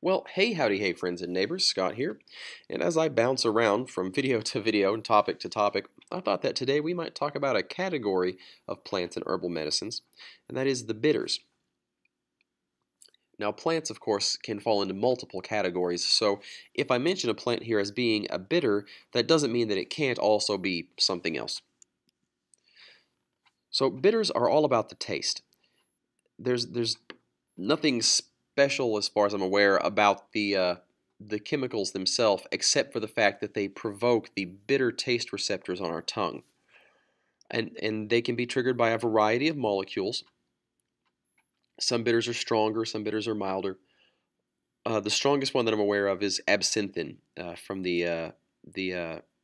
Well, hey, howdy, hey, friends and neighbors, Scott here. And as I bounce around from video to video and topic to topic, I thought that today we might talk about a category of plants and herbal medicines, and that is the bitters. Now, plants, of course, can fall into multiple categories, so if I mention a plant here as being a bitter, that doesn't mean that it can't also be something else. So, bitters are all about the taste. There's nothing special, as far as I'm aware, about the chemicals themselves, except for the fact that they provoke the bitter taste receptors on our tongue, and they can be triggered by a variety of molecules. Some bitters are stronger, some bitters are milder. The strongest one that I'm aware of is absinthin, from the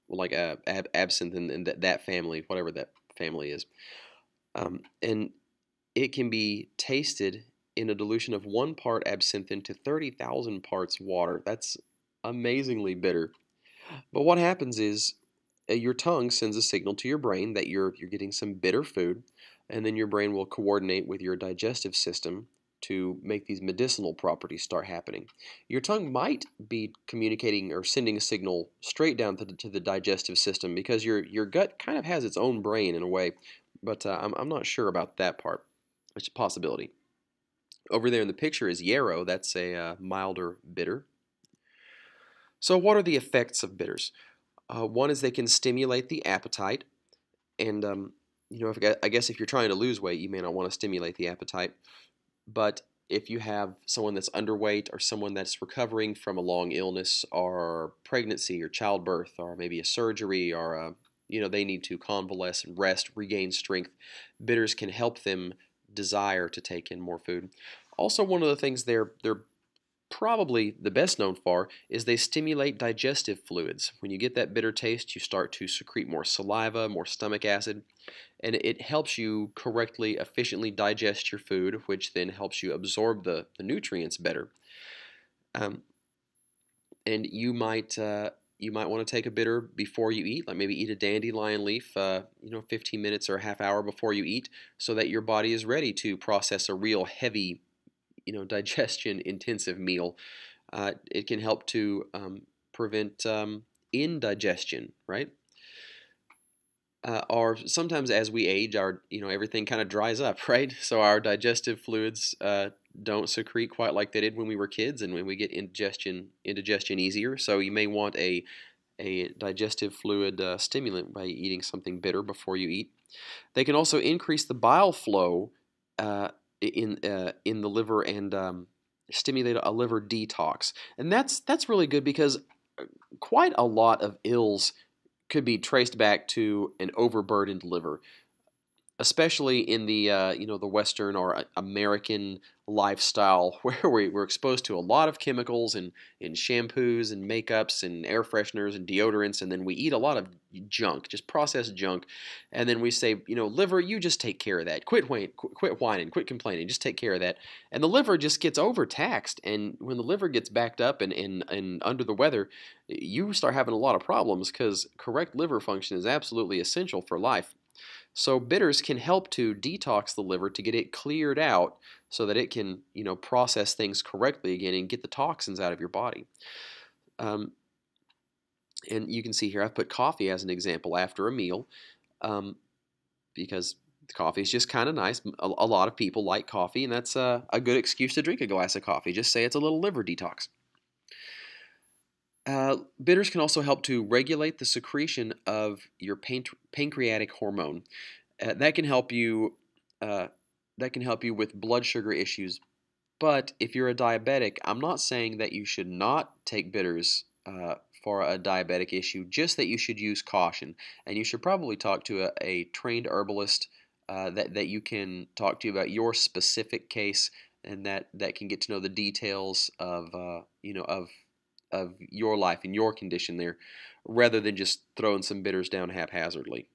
like absinthe and that family, whatever that family is, and it can be tasted in a dilution of 1 part absinthin to 30,000 parts water. That's amazingly bitter. But what happens is your tongue sends a signal to your brain that you're getting some bitter food, and then your brain will coordinate with your digestive system to make these medicinal properties start happening. Your tongue might be communicating or sending a signal straight down to the digestive system because your gut kind of has its own brain in a way, but I'm not sure about that part. It's a possibility. Over there in the picture is yarrow. That's a milder bitter. So what are the effects of bitters? One is they can stimulate the appetite, and I guess if you're trying to lose weight, you may not want to stimulate the appetite. But if you have someone that's underweight or someone that's recovering from a long illness or pregnancy or childbirth or maybe a surgery or they need to convalesce and rest, regain strength, bitters can help them desire to take in more food. Also, one of the things they're probably the best known for is they stimulate digestive fluids. When you get that bitter taste, you start to secrete more saliva, more stomach acid, and it helps you correctly, efficiently digest your food, which then helps you absorb the nutrients better. Um, and you might want to take a bitter before you eat, like maybe eat a dandelion leaf, 15 minutes or a half hour before you eat, so that your body is ready to process a real heavy, digestion intensive meal. It can help to prevent indigestion, right? Or sometimes as we age, our everything kind of dries up, right? So our digestive fluids don't secrete quite like they did when we were kids, and when we get indigestion easier. So you may want a digestive fluid stimulant by eating something bitter before you eat. They can also increase the bile flow in the liver and stimulate a liver detox, and that's really good because quite a lot of ills could be traced back to an overburdened liver, especially in the the Western or American lifestyle, where we're exposed to a lot of chemicals and shampoos and makeups and air fresheners and deodorants, and then we eat a lot of junk, just processed junk, and then we say, liver, you just take care of that. Quit whining, quit complaining, just take care of that. And the liver just gets overtaxed, and when the liver gets backed up and under the weather, you start having a lot of problems because correct liver function is absolutely essential for life. So bitters can help to detox the liver to get it cleared out so that it can, process things correctly again and get the toxins out of your body. Um, and you can see here I've put coffee as an example after a meal, because coffee is just kind of nice. A lot of people like coffee, and that's a good excuse to drink a glass of coffee. Just say it's a little liver detox. Bitters can also help to regulate the secretion of your pancreatic hormone. That can help you. That can help you with blood sugar issues. But if you're a diabetic, I'm not saying that you should not take bitters for a diabetic issue. Just that you should use caution, and you should probably talk to a trained herbalist that you can talk to about your specific case, and that can get to know the details of of your life and your condition there, rather than just throwing some bitters down haphazardly.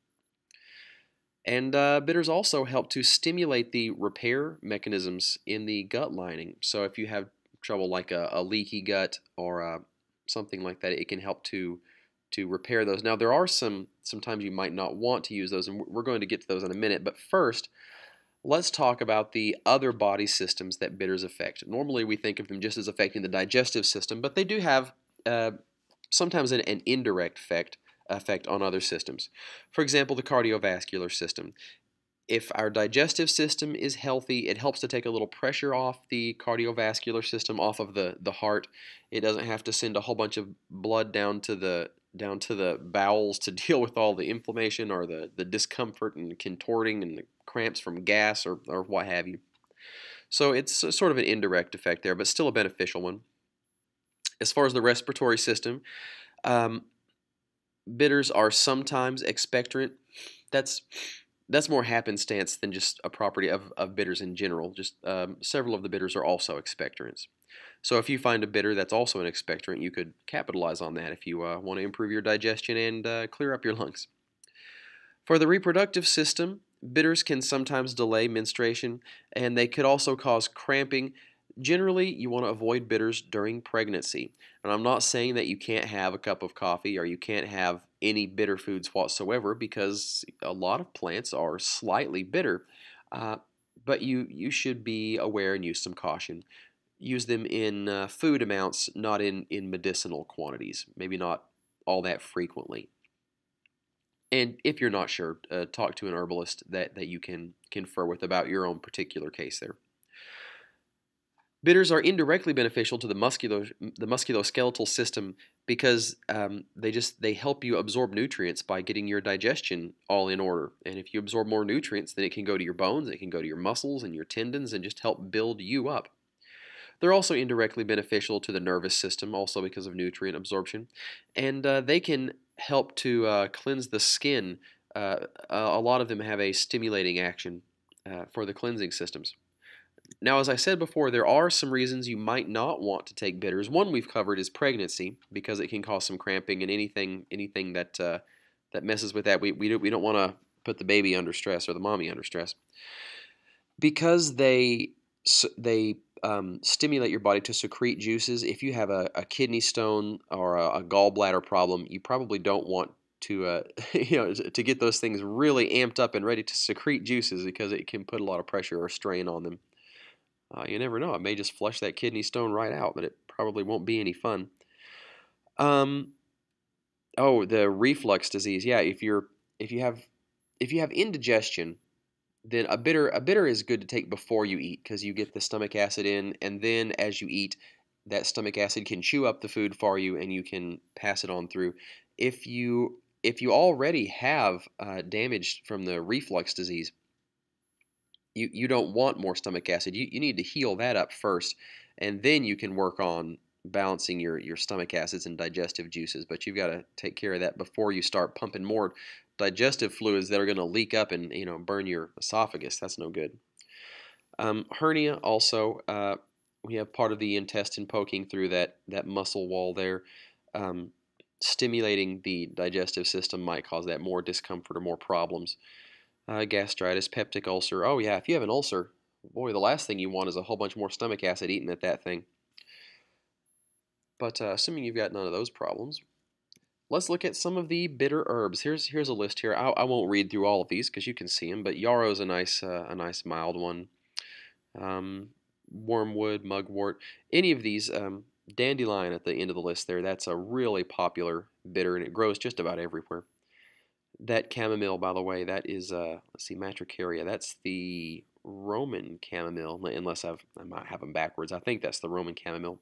And bitters also help to stimulate the repair mechanisms in the gut lining. So if you have trouble like a leaky gut or something like that, it can help to repair those. Now there are sometimes you might not want to use those, and we're going to get to those in a minute. But first, Let's talk about the other body systems that bitters affect. Normally we think of them just as affecting the digestive system, but they do have uh, sometimes an indirect effect on other systems. For example, the cardiovascular system. If our digestive system is healthy, it helps to take a little pressure off the cardiovascular system, off of the heart. It doesn't have to send a whole bunch of blood down to the bowels to deal with all the inflammation or the discomfort and contorting and the cramps from gas or what have you. So it's sort of an indirect effect there, but still a beneficial one. As far as the respiratory system, um, bitters are sometimes expectorant. That's that's more happenstance than just a property of bitters in general. Just several of the bitters are also expectorants. So if you find a bitter that's also an expectorant, you could capitalize on that if you want to improve your digestion and clear up your lungs. For the reproductive system, bitters can sometimes delay menstruation, and they could also cause cramping. Generally, you want to avoid bitters during pregnancy. And I'm not saying that you can't have a cup of coffee or you can't have any bitter foods whatsoever, because a lot of plants are slightly bitter. Uh, but you should be aware and use some caution. Use them in food amounts, not in medicinal quantities, maybe not all that frequently. And if you're not sure, talk to an herbalist that you can confer with about your own particular case there. Bitters are indirectly beneficial to the musculoskeletal system because they help you absorb nutrients by getting your digestion all in order. And if you absorb more nutrients, then it can go to your bones, it can go to your muscles and your tendons, and just help build you up. They're also indirectly beneficial to the nervous system, also because of nutrient absorption, and they can help to cleanse the skin. A lot of them have a stimulating action for the cleansing systems. Now, as I said before, there are some reasons you might not want to take bitters. One we've covered is pregnancy, because it can cause some cramping, and anything that messes with that, we don't want to put the baby under stress or the mommy under stress, because they stimulate your body to secrete juices. If you have a kidney stone or a gallbladder problem, you probably don't want to to get those things really amped up and ready to secrete juices, because it can put a lot of pressure or strain on them. You never know; it may just flush that kidney stone right out, but it probably won't be any fun. Um, oh, the reflux disease. Yeah, if you have if you have indigestion, then a bitter is good to take before you eat, because you get the stomach acid in, and then as you eat, that stomach acid can chew up the food for you, and you can pass it on through. If you already have damage from the reflux disease, you don't want more stomach acid. You need to heal that up first, and then you can work on balancing your stomach acids and digestive juices. But you've got to take care of that before you start pumping more digestive fluids that are going to leak up and burn your esophagus. That's no good. Hernia also, we have part of the intestine poking through that muscle wall there. Um, Stimulating the digestive system might cause that more discomfort or more problems. Gastritis, peptic ulcer. Oh yeah, if you have an ulcer, boy, the last thing you want is a whole bunch more stomach acid eaten at that thing. But assuming you've got none of those problems, let's look at some of the bitter herbs. Here's a list here. I won't read through all of these because you can see them, but yarrow is a nice mild one. Wormwood, mugwort, any of these. Dandelion at the end of the list there. That's a really popular bitter, and it grows just about everywhere. That chamomile, by the way, that is let's see, Matricaria. That's the Roman chamomile, unless I might have them backwards. I think that's the Roman chamomile.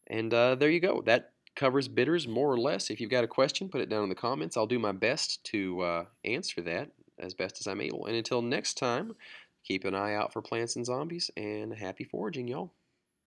And there you go. That covers bitters more or less. If you've got a question, put it down in the comments. I'll do my best to answer that as best as I'm able. And until next time, keep an eye out for plants and zombies, and happy foraging, y'all.